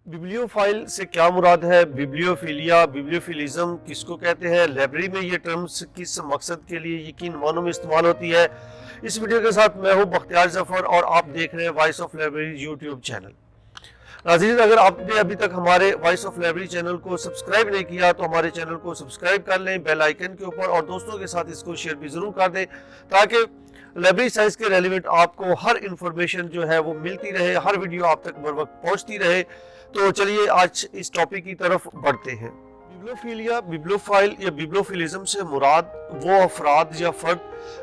Bibliophile से क्या मुराद है? बिब्लियोफिलिया, बिब्लियोफिलिज्म किसको कहते हैं? लाइब्रेरी में ये टर्म्स किस मकसद के लिए यकीन मानों में इस्तेमाल होती है? इस वीडियो के साथ मैं हूं बख्तियार जफर और आप देख रहे हैं voice of library YouTube channel. नाज़रीन, अगर आपने अभी तक हमारे वॉइस ऑफ लाइब्रेरी चैनल को सब्सक्राइब नहीं किया तो हमारे चैनल को सब्सक्राइब कर लें बेल आइकन के ऊपर, और दोस्तों के साथ इसको शेयर भी जरूर कर दें ताकि लाइब्रेरी साइंस के रेलिवेंट आपको हर इंफॉर्मेशन जो है वो मिलती रहे, हर वीडियो आप तक बर वक्त पहुंचती रहे। तो चलिए आज इस टॉपिक की तरफ बढ़ते हैं। बिब्लियोफिलिया, बिब्लियोफाइल या बिब्लियोफिलिज्म से मुराद वो अफराद या फर्द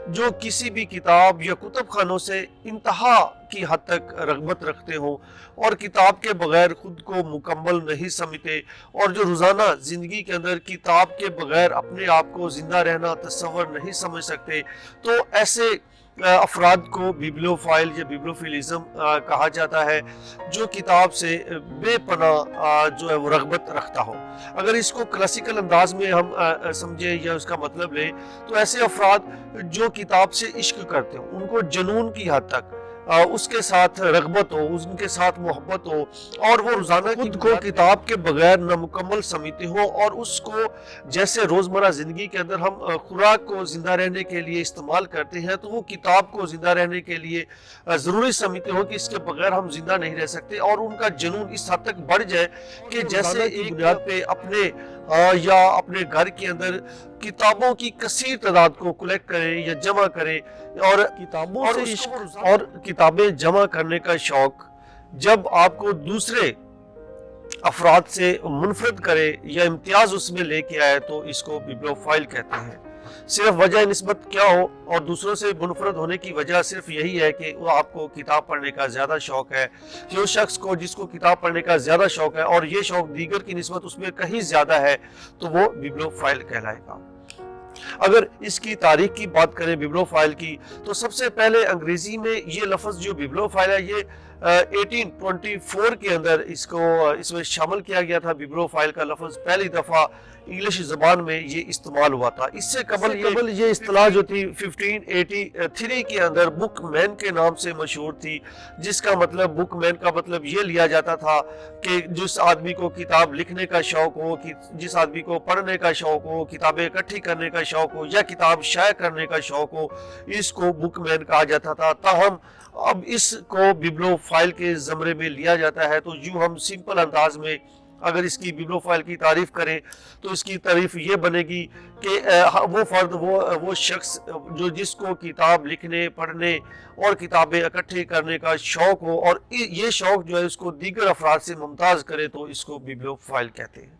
जो किसी भी किताब या कुतुब खानों से इंतहा की हद तक रग़बत रखते हों और किताब के बगैर खुद को मुकम्मल नहीं समझते, और जो रोज़ाना ज़िंदगी के अंदर किताब के बगैर अपने आप को ज़िंदा रहना तस्वर नहीं समझ सकते, तो ऐसे अफराद को बिब्लियोफाइल या बिब्लियोफिलिज्म कहा जाता है, जो किताब से बेपनाह जो है वो रग़बत रखता हो। अगर इसको क्लासिकल अंदाज में हम समझे या उसका मतलब लें तो ऐसे अफराद जो किताब से इश्क करते हो, उनको जुनून की हद तक उसके साथ रग़बत हो, उनके साथ मोहब्बत हो, और वो रोज़ाना खुद को किताब के बगैर नामुकम्मल समझते हो और उसको जैसे रोज़मर्रा ज़िंदगी के अंदर हम खुराक को ज़िंदा रहने के लिए इस्तेमाल करते हैं, तो वो किताब को ज़िंदा रहने के लिए ज़रूरी समझते हो कि इसके बगैर हम ज़िंदा नहीं रह सकते, और उनका जुनून इस हद तक बढ़ जाए कि जैसे एक बुनियाद पे अपने या अपने घर के अंदर किताबों की कसीर तादाद को कलेक्ट करें या जमा करें, और किताबों से इश्क और किताबें जमा करने का शौक जब आपको दूसरे अफराद से मुनफरद करे या इम्तियाज उसमें लेके आए, तो इसको बिब्लियोफाइल कहते हैं। सिर्फ वजह निस्बत क्या हो, और दूसरों से मुनफरद होने की वजह सिर्फ यही है कि वो आपको किताब पढ़ने का ज़्यादा शौक है। जो शख्स को जिसको किताब पढ़ने का ज़्यादा शौक है और ये शौक दीगर की निस्बत उसमें कहीं ज़्यादा है, तो वो बिब्लियोफाइल कहलाएगा। अगर इसकी तारीख की बात करें बिब्लियोफाइल की, तो सबसे पहले अंग्रेजी में ये लफ्ज़ जो बिब्लियोफाइल है ये 1824 के अंदर इसमें शामिल किया गया था। बिब्लियोफाइल का लफ्ज़ पहली दफ़ा इंग्लिश ज़बान में ये इस्तेमाल हुआ था। इससे कबल ये इस्तिलाह जो थी 1583 के अंदर बुकमैन के नाम से मशहूर थी, जिसका मतलब बुकमैन का मतलब ये लिया जाता था कि जिस आदमी को किताब लिखने का शौक हो, कि जिस आदमी को पढ़ने का शौक हो, किताबें इकट्ठी करने का शौक हो या किताब शाया करने का शौक हो, इसको बुकमैन कहा जाता था। ताहम अब इसको बिब्लियोफाइल के ज़मरे में लिया जाता है। तो यूँ हम सिंपल अंदाज में अगर इसकी बिब्लियोफाइल की तारीफ करें तो इसकी तारीफ ये बनेगी कि वो फर्द, वो शख्स जो जिसको किताब लिखने, पढ़ने और किताबें इकट्ठे करने का शौक हो, और ये शौक जो है इसको दीगर अफराद से मुमताज़ करे, तो इसको बिब्लियोफाइल कहते हैं।